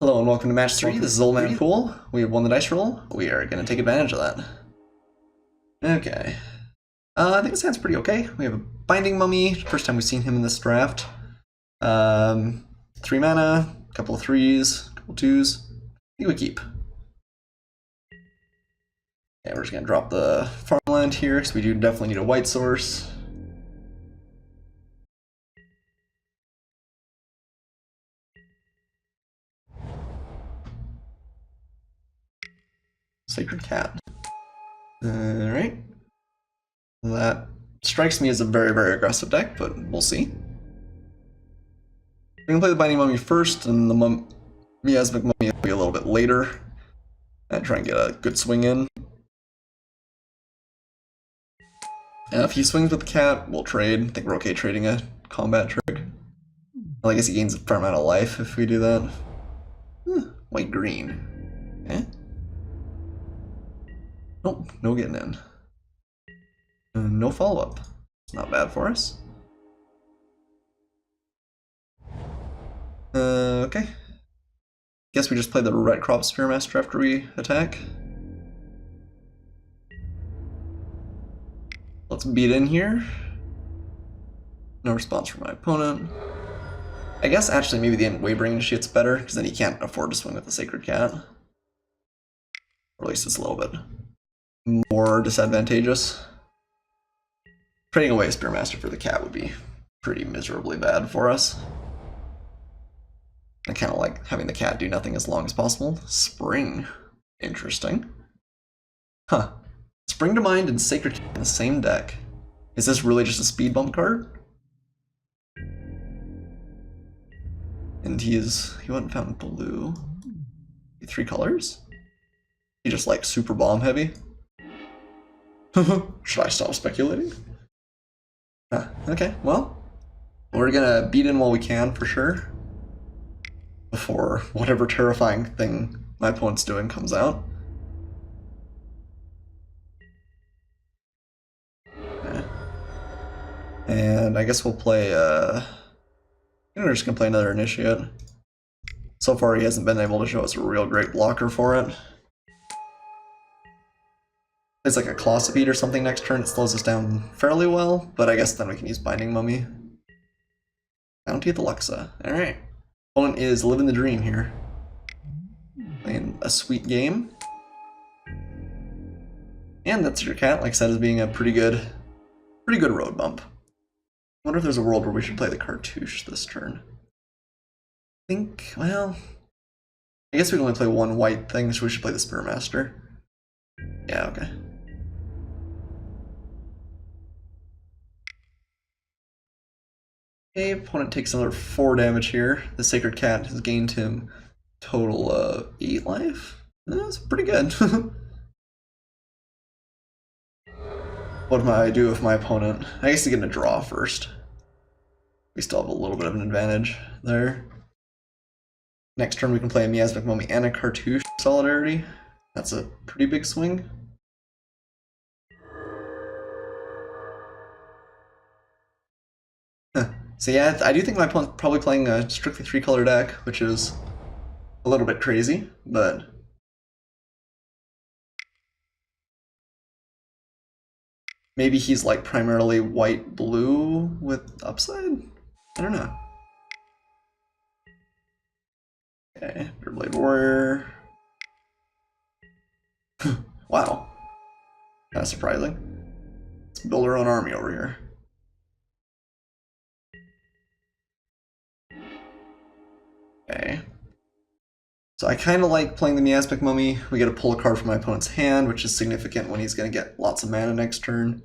Hello and welcome to match 3. This is Old Man Poole. We have won the dice roll. We are going to take advantage of that. Okay. I think it sounds pretty okay. We have a Binding Mummy. First time we've seen him in this draft. 3 mana, a couple of 3s, a couple of 2s. I think we keep. Yeah, we're just going to drop the farmland here because we do definitely need a white source. Sacred Cat. Alright. That strikes me as a very, very aggressive deck, but we'll see. We're going to play the Binding Mummy first, and the Miasmic Mummy will be a little bit later. And try and get a good swing in. And if he swings with the cat, we'll trade. I think we're okay trading a combat trick. Well, I guess he gains a fair amount of life if we do that. White-green. Okay. Nope, no getting in. No follow-up. It's not bad for us. Okay. Guess we just play the Red Crop Spearmaster after we attack. Let's beat in here. No response from my opponent. I guess actually maybe the Wavering Initiate's better, because then he can't afford to swing with the Sacred Cat. Or at least it's a little bit more disadvantageous. Trading away a Spearmaster for the cat would be pretty miserably bad for us. I kind of like having the cat do nothing as long as possible. Spring. Interesting. Huh. Spring to Mind and Sacred Cat in the same deck. Is this really just a speed bump card? And he went and found blue. 3 colors? He just like super bomb heavy? Should I stop speculating? Okay, well, we're gonna beat in while we can for sure. Before whatever terrifying thing my opponent's doing comes out. Okay. And I guess we'll play, we're just gonna play another Initiate. So far he hasn't been able to show us a real great blocker for it. It's like a Colossopede or something next turn, it slows us down fairly well, but I guess then we can use Binding Mummy. Bounty of the Luxa. Alright. Opponent is living the dream here. Playing a sweet game. And that's your cat, like I said, is being a pretty good road bump. I wonder if there's a world where we should play the Cartouche this turn. I think, well, I guess we can only play one white thing, so we should play the Spearmaster. Yeah, okay. Okay, opponent takes another 4 damage here. The Sacred Cat has gained him total 8 life. That's pretty good. What do I do with my opponent? I guess he's gonna draw first. We still have a little bit of an advantage there. Next turn we can play a Miasmic Mummy and a Cartouche Solidarity. That's a pretty big swing. So yeah, I do think my opponent's probably playing a strictly 3-color deck, which is a little bit crazy, but maybe he's like primarily white-blue with upside? I don't know. Okay, Blade Warrior. Wow. Kind of surprising. Let's build our own army over here. Okay. So I kind of like playing the Miasmic Mummy. We get to pull a card from my opponent's hand, which is significant when he's going to get lots of mana next turn.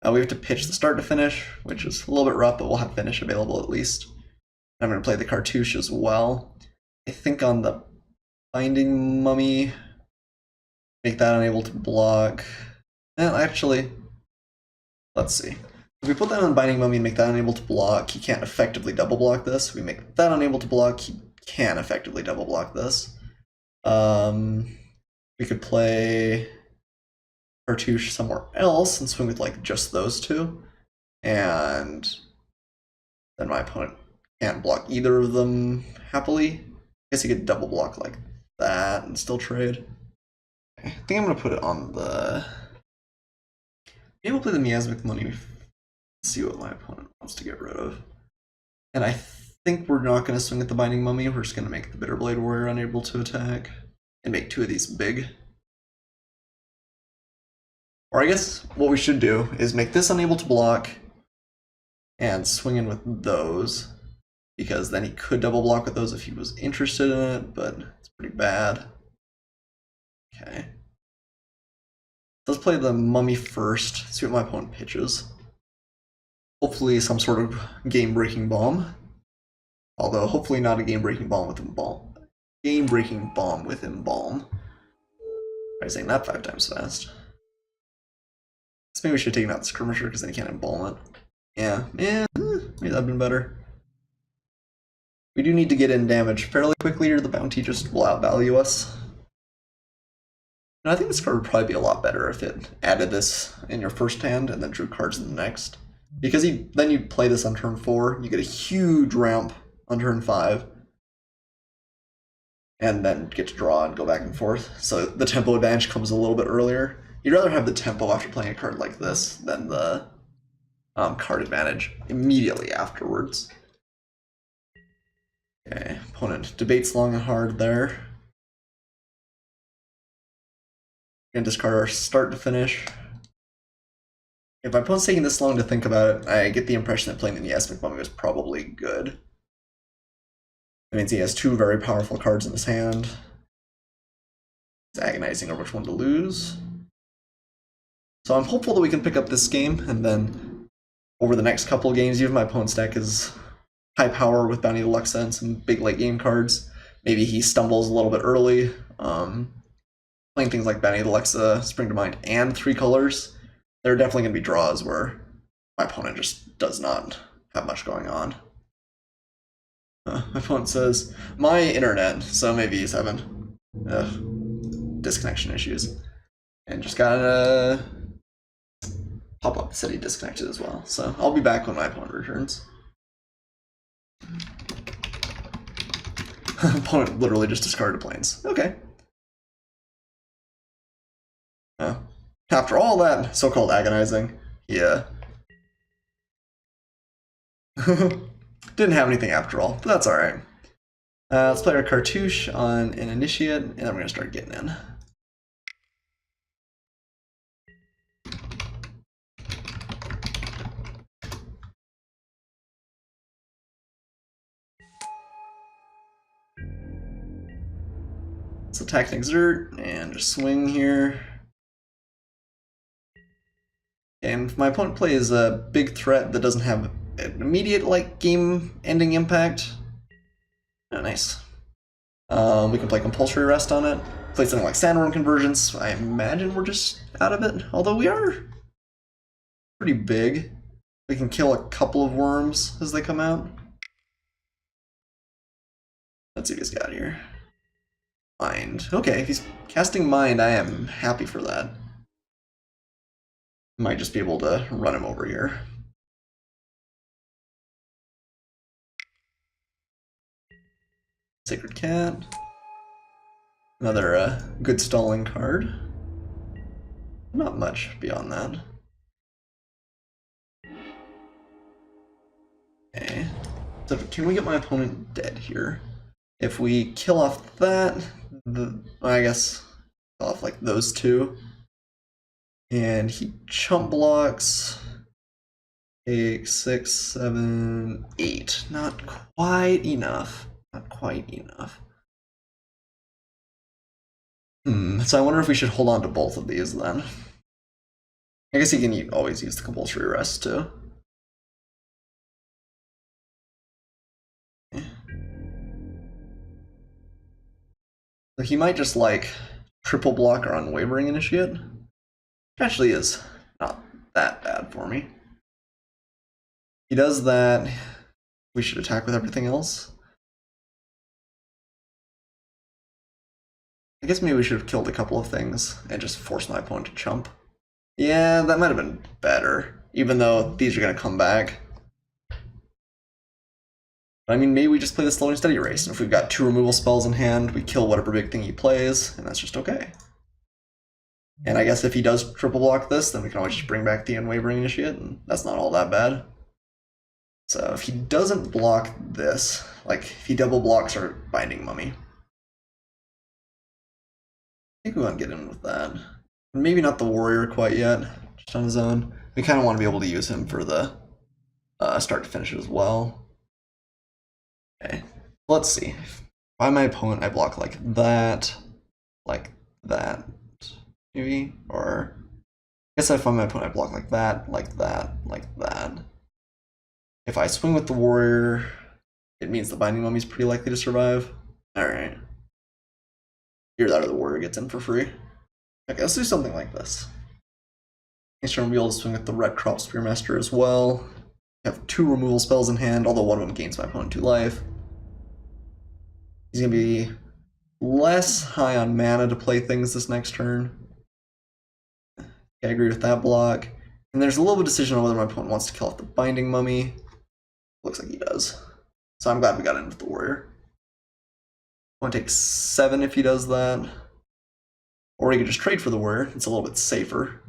We have to pitch the start to finish, which is a little bit rough, but we'll have finish available at least. I'm going to play the Cartouche as well. I think on the Binding Mummy, make that unable to block. Well, actually, let's see. If we put that on Binding Mummy and make that unable to block, he can't effectively double block this. We make that unable to block, he can effectively double block this. We could play Cartouche somewhere else and swing with like just those 2. And then my opponent can't block either of them happily. Guess you could double block like that and still trade. I think I'm gonna put it on the. Maybe we'll play the Miasmic Money. See what my opponent wants to get rid of. And I think we're not gonna swing at the Binding Mummy. We're just gonna make the Bitterblade Warrior unable to attack and make 2 of these big. Or I guess what we should do is make this unable to block and swing in with those, because then he could double block with those if he was interested in it, but it's pretty bad. Okay. Let's play the Mummy first, see what my opponent pitches. Hopefully some sort of game-breaking bomb. Although hopefully not a game-breaking bomb with Embalm. Game-breaking bomb with Embalm. Try saying that 5 times fast. So maybe we should have taken out the Skirmisher because then you can't Embalm it. Yeah, maybe that'd been better. We do need to get in damage fairly quickly or the bounty just will outvalue us. And I think this card would probably be a lot better if it added this in your first hand and then drew cards in the next. Because then you play this on turn 4, you get a huge ramp on turn 5, and then get to draw and go back and forth. So the tempo advantage comes a little bit earlier. You'd rather have the tempo after playing a card like this than the card advantage immediately afterwards. Okay, opponent debates long and hard there. We're gonna discard our start to finish. If my opponent's taking this long to think about it, I get the impression that playing the Miasmic Mummy was probably good. That means he has 2 very powerful cards in his hand. He's agonizing over which one to lose. So I'm hopeful that we can pick up this game, and then over the next couple of games, even my opponent's deck is high power with Bounty Deluxa and some big late game cards. Maybe he stumbles a little bit early. Playing things like Bounty Deluxa, Spring to Mind, and 3 colors, there are definitely going to be draws where my opponent just does not have much going on. My opponent says, my internet, so maybe he's having disconnection issues. And just got a pop-up that said he disconnected as well. So I'll be back when my opponent returns. Opponent literally just discarded planes. Okay. After all that so-called agonizing, yeah. Didn't have anything after all, but that's alright. Let's play our Cartouche on an Initiate, and then we're going to start getting in. Let's attack and exert, and just swing here. And if my opponent plays a big threat that doesn't have an immediate game-ending impact, oh nice. We can play Compulsory Rest on it. Play something like Sandworm Convergence. I imagine we're just out of it, although we are pretty big. We can kill a couple of worms as they come out. Let's see what he's got here. Mind. Okay, if he's casting Mind, I am happy for that. Might just be able to run him over here. Sacred Cat. Another good stalling card. Not much beyond that. Okay. So can we get my opponent dead here? If we kill off that, I guess kill off like those 2. And he chump blocks. 8, 6, 7, 8. Not quite enough. Not quite enough. So I wonder if we should hold on to both of these then. I guess you can always use the Compulsory Rest too. So he might just triple block our Unwavering Initiate. Actually is not that bad for me. He does that. We should attack with everything else. I guess maybe we should have killed a couple of things and just forced my opponent to chump. Yeah, that might have been better, even though these are going to come back. But I mean, maybe we just play the slow and steady race, and if we've got 2 removal spells in hand, we kill whatever big thing he plays, and that's just okay. And I guess if he does triple block this, then we can always just bring back the Unwavering Initiate, and that's not all that bad. So if he doesn't block this, like if he double blocks our Binding Mummy, I think we want to get in with that. Maybe not the Warrior quite yet, just on his own. We kind of want to be able to use him for the start to finish it as well. Okay, let's see. If by my opponent, I block like that, maybe, or I guess if I'm my opponent, I block like that, like that, like that. If I swing with the Warrior, it means the Binding Mummy's pretty likely to survive. Alright. Either that or the Warrior gets in for free. Okay, let's do something like this. Next turn, we'll be able to swing with the Red Crop Spearmaster as well. Have 2 removal spells in hand, although one of them gains my opponent 2 life. He's going to be less high on mana to play things this next turn. I agree with that block. And there's a little bit of decision on whether my opponent wants to kill off the Binding Mummy. Looks like he does. So I'm glad we got in with the Warrior. I want to take 7 if he does that. Or he could just trade for the Warrior. It's a little bit safer.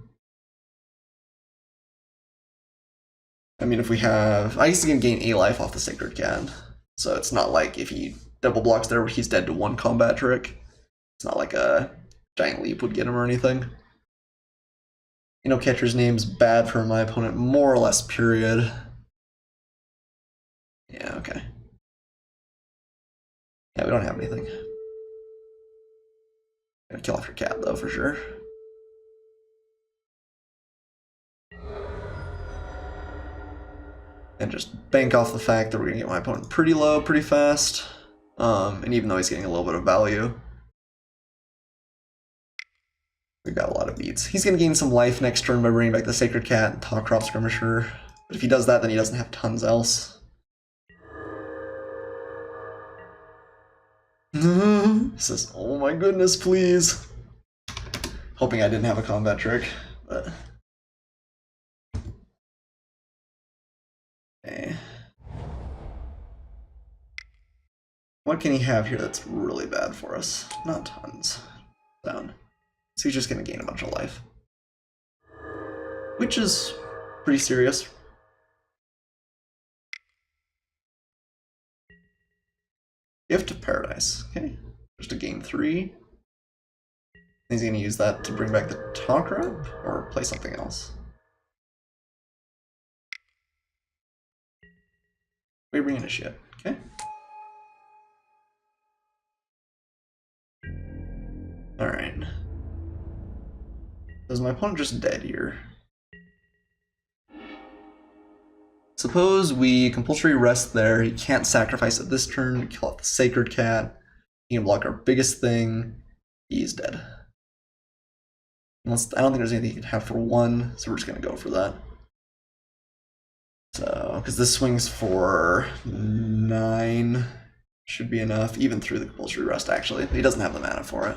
I mean, if we have... I guess he can gain a life off the Sacred Cat. So it's not like if he double blocks there, he's dead to 1 combat trick. It's not like a Giant Leap would get him or anything. You know, Catcher's Name's bad for my opponent, more or less, period. Yeah, okay. Yeah, we don't have anything. Gonna kill off your cat, though, for sure. And just bank off the fact that we're gonna get my opponent pretty low pretty fast. And even though he's getting a little bit of value, we've got a lot of beats. He's gonna gain some life next turn by bringing back the Sacred Cat and Talk Crop Skirmisher. But if he does that, then he doesn't have tons else. He says, oh my goodness, please. Hoping I didn't have a combat trick, but... Okay. What can he have here that's really bad for us? Not tons. Down. So he's just gonna gain a bunch of life. Which is pretty serious. Gift of Paradise. Okay. Just a gain 3. He's gonna use that to bring back the Talk Crop or play something else. Wavering Initiate. Okay. Alright. Is my opponent just dead here? Suppose we compulsory rest there. He can't sacrifice it this turn. Kill off the Sacred Cat. He can block our biggest thing. He's dead. Unless, I don't think there's anything he can have for 1, so we're just gonna go for that. So, because this swings for 9, should be enough, even through the compulsory rest, actually. He doesn't have the mana for it.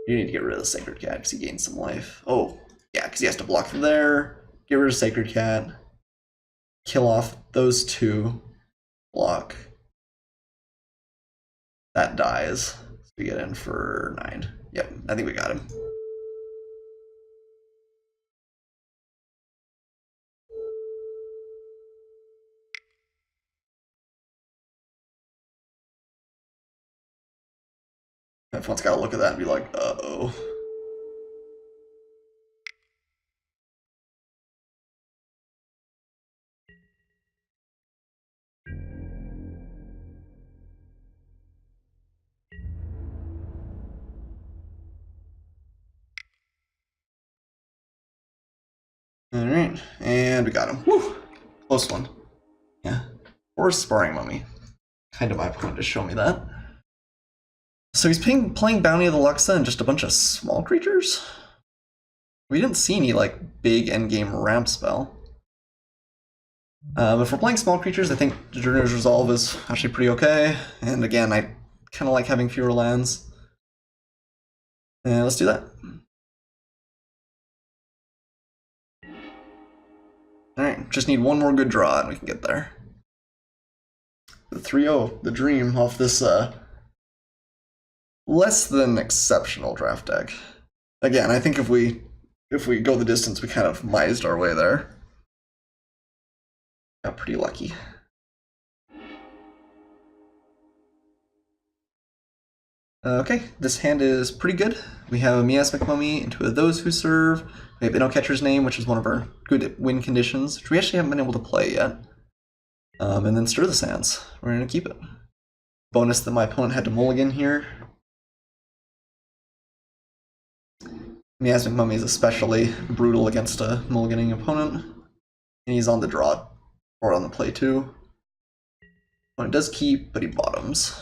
You need to get rid of the Sacred Cat because he gains some life. Oh, yeah, because he has to block there, get rid of Sacred Cat, kill off those 2, block. That dies. So we get in for 9. Yep, I think we got him. Everyone's got to look at that and be like, uh-oh. Alright, and we got him. Whew. Close one. Yeah. Or Sparring Mummy. Kind of my point to show me that. So he's playing Bounty of the Luxa and just a bunch of small creatures? We didn't see any, like, big endgame ramp spell. But if we're playing small creatures, I think Journey's Resolve is actually pretty okay. And again, I kind of like having fewer lands. Let's do that. Alright, just need one more good draw and we can get there. The 3-0, the dream off this less than exceptional draft deck. Again, I think if we go the distance, we kind of mised our way there. Got pretty lucky. Okay, this hand is pretty good. We have a Miasmic Mummy into a Those Who Serve. We have Innocatcher's Name, which is one of our good win conditions, which we actually haven't been able to play yet. And then Stir the Sands. We're going to keep it. Bonus that my opponent had to mulligan here. Miasmic Mummy is especially brutal against a mulliganing opponent. And he's on the draw, or on the play too. Opponent does keep, but he bottoms.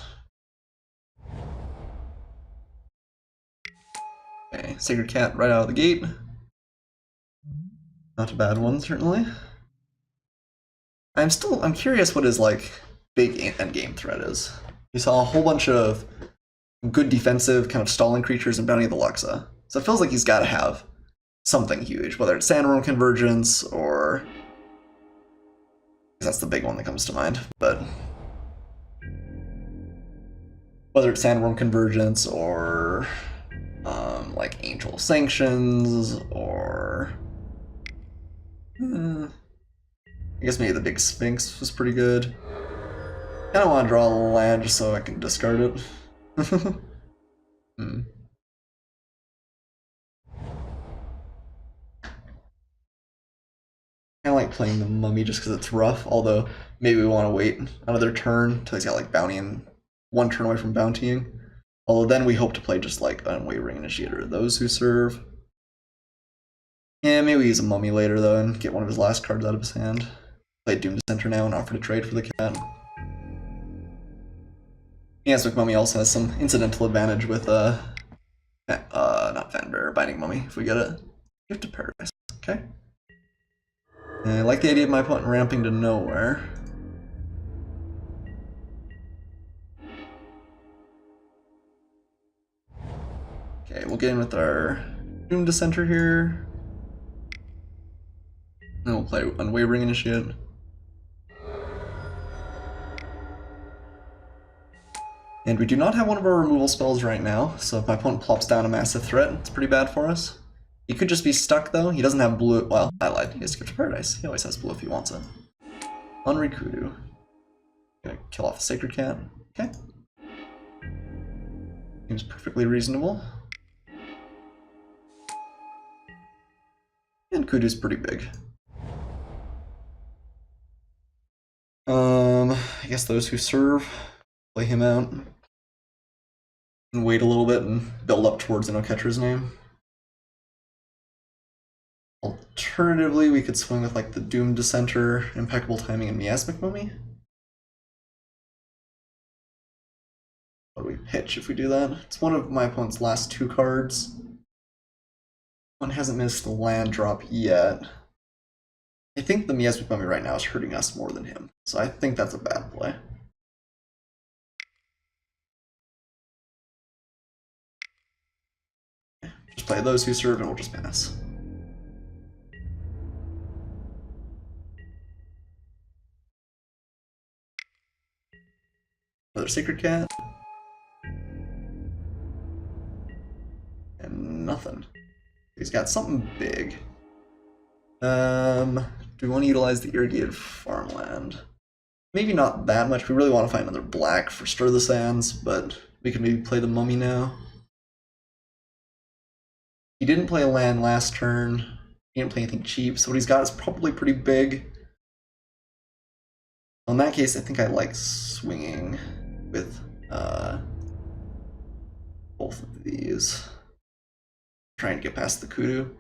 Okay, Sacred Cat right out of the gate. Not a bad one, certainly. I'm curious what his like big endgame threat is. You saw a whole bunch of good defensive kind of stalling creatures in Bounty of the Luxa. So it feels like he's got to have something huge, whether it's Sandworm Convergence or that's the big one that comes to mind, but whether it's Sandworm Convergence or like Angel Sanctions or I guess maybe the big Sphinx was pretty good. I don't want to draw a land just so I can discard it. Kind of like playing the Mummy just because it's rough, although maybe we want to wait another turn until he's got like Bounty and one turn away from bountying. Although then we hope to play just like Unwavering Initiator, Those Who Serve. Yeah, maybe we use a Mummy later though and get one of his last cards out of his hand. Play Doomed Dissenter now and offer to trade for the cat. Miasmic Mummy also has some incidental advantage with not Fanbearer, Binding Mummy if we get it. Gift of Paradise, okay. And I like the idea of my opponent ramping to nowhere. Okay, we'll get in with our Doomed Dissenter here. Then we'll play Unwavering Initiate. And we do not have one of our removal spells right now, so if my opponent plops down a massive threat, it's pretty bad for us. He could just be stuck though. He doesn't have blue. Well, I lied. He has Gift of Paradise. He always has blue if he wants it. Unrikudu. Gonna kill off the Sacred Cat. Okay. Seems perfectly reasonable. And Kudu's pretty big. I guess Those Who Serve, play him out, and wait a little bit and build up towards Innocatcher's Name. Alternatively, we could swing with like the Doomed Dissenter, Impeccable Timing, and Miasmic Mummy. What do we pitch if we do that? It's one of my opponent's last two cards. One hasn't missed the land drop yet. I think the Miasmic Mummy right now is hurting us more than him, so I think that's a bad play. Just play Those Who Serve and we'll just pass. Another Sacred Cat. And nothing. He's got something big. Do we want to utilize the Irrigated Farmland? Maybe not that much. We really want to find another black for Stir the Sands, but we can maybe play the Mummy now. He didn't play a land last turn. He didn't play anything cheap, so what he's got is probably pretty big. In that case, I think I like swinging with both of these. Trying to get past the Kudu.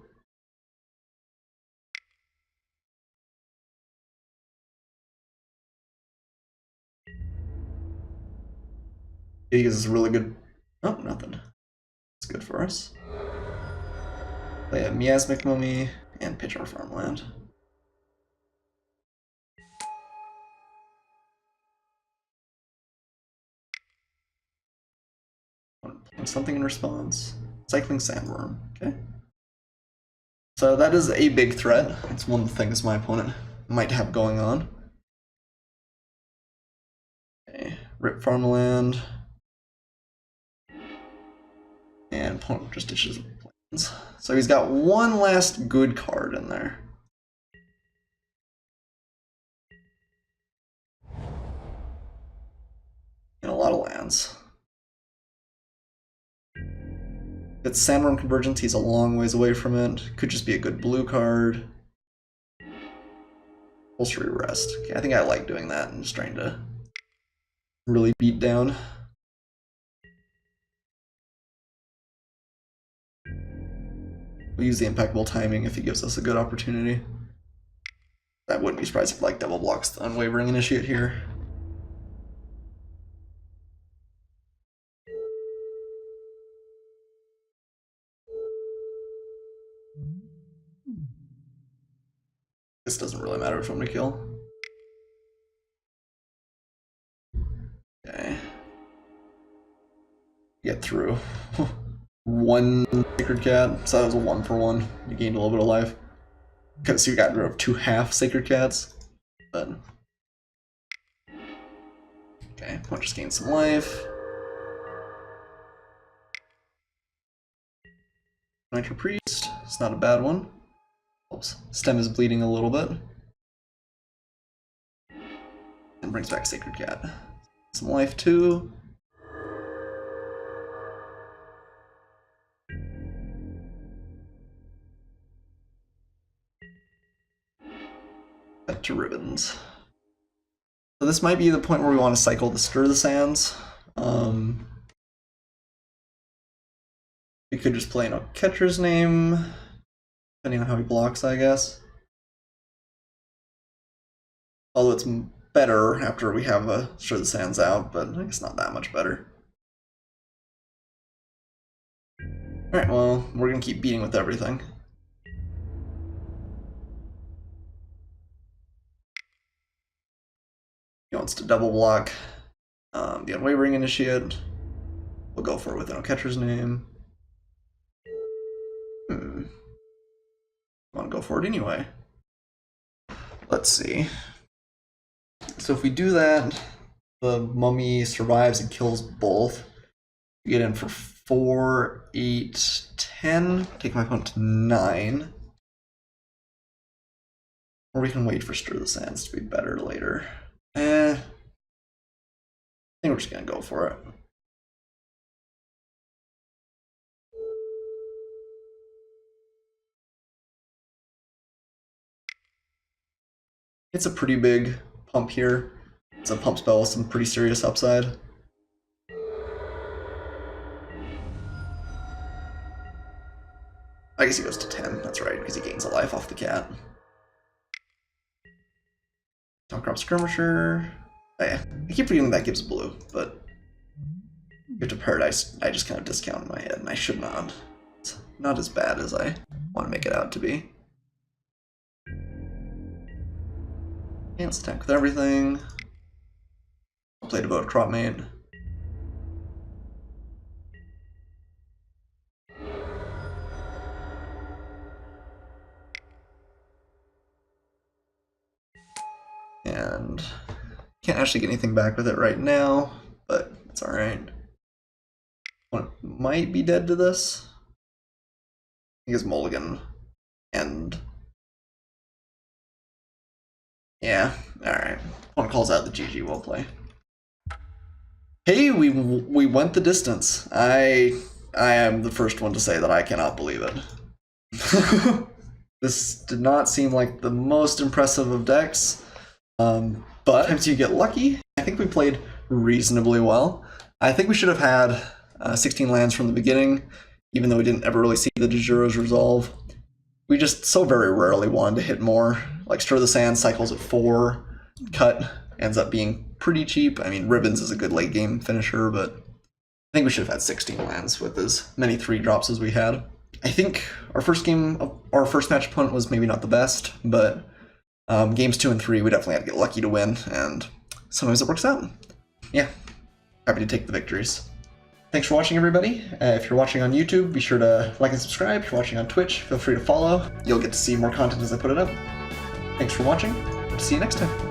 He is really good. Oh, nothing. It's good for us. Play a Miasmic Mummy and pitch our farmland. Something in response. Cycling Sandworm. Okay. So that is a big threat. It's one of the things my opponent might have going on. Okay, rip farmland. And opponent just ditches plans. So he's got one last good card in there. And a lot of lands. It's Sandworm Convergence, he's a long ways away from it. Could just be a good blue card. Compulsory Rest. Okay, I think I like doing that and just trying to really beat down. We'll use the Impeccable Timing if he gives us a good opportunity. I wouldn't be surprised if like double blocks the Unwavering Initiate here. This doesn't really matter which one we kill. Okay. Get through. One Sacred Cat, so that was a 1-for-1. You gained a little bit of life. Because you got rid of 2 half Sacred Cats. But okay, I'll just gain some life. Nitro Priest, it's not a bad one. Helps. Stem is bleeding a little bit. And brings back Sacred Cat. Some life too. Back to ribbons. So this might be the point where we want to cycle the Stir the Sands. We could just play no catcher's name, depending on how he blocks, I guess. Although it's better after we have a Stir the Sands out, but I guess not that much better. Alright, well, we're gonna keep beating with everything. He wants to double block the Unwavering Initiate. We'll go for it with no catcher's name. I want to go for it anyway. Let's see. So if we do that, the mummy survives and kills both. We get in for 4, 8, 10. Take my opponent to 9. Or we can wait for Stir the Sands to be better later. I think we're just gonna go for it. It's a pretty big pump here. It's a pump spell with some pretty serious upside. I guess he goes to 10, that's right, because he gains a life off the cat. Talkrop Skirmisher. Oh yeah, I keep forgetting that gives blue, but Gift of Paradise I just kind of discount in my head, and I should not. It's not as bad as I want to make it out to be. Okay, let's attack with everything. I'll play Devoted Cropmate. And can't actually get anything back with it right now, but it's alright. One might be dead to this. I think it's Mulligan. And yeah, alright. One calls out the GG, we'll play. Hey, we went the distance. I am the first one to say that I cannot believe it. This did not seem like the most impressive of decks. But sometimes you get lucky. I think we played reasonably well. I think we should have had 16 lands from the beginning, even though we didn't ever really see the Dejuro's resolve. We just so very rarely wanted to hit more. Like Stir the Sand cycles at 4, Cut ends up being pretty cheap. I mean, Ribbons is a good late game finisher, but I think we should have had 16 lands with as many 3-drops as we had. I think our first match opponent was maybe not the best, but games 2 and 3, we definitely had to get lucky to win, and sometimes it works out. Yeah, happy to take the victories. Thanks for watching, everybody. If you're watching on YouTube, be sure to like and subscribe. If you're watching on Twitch, feel free to follow. You'll get to see more content as I put it up. Thanks for watching. see you next time.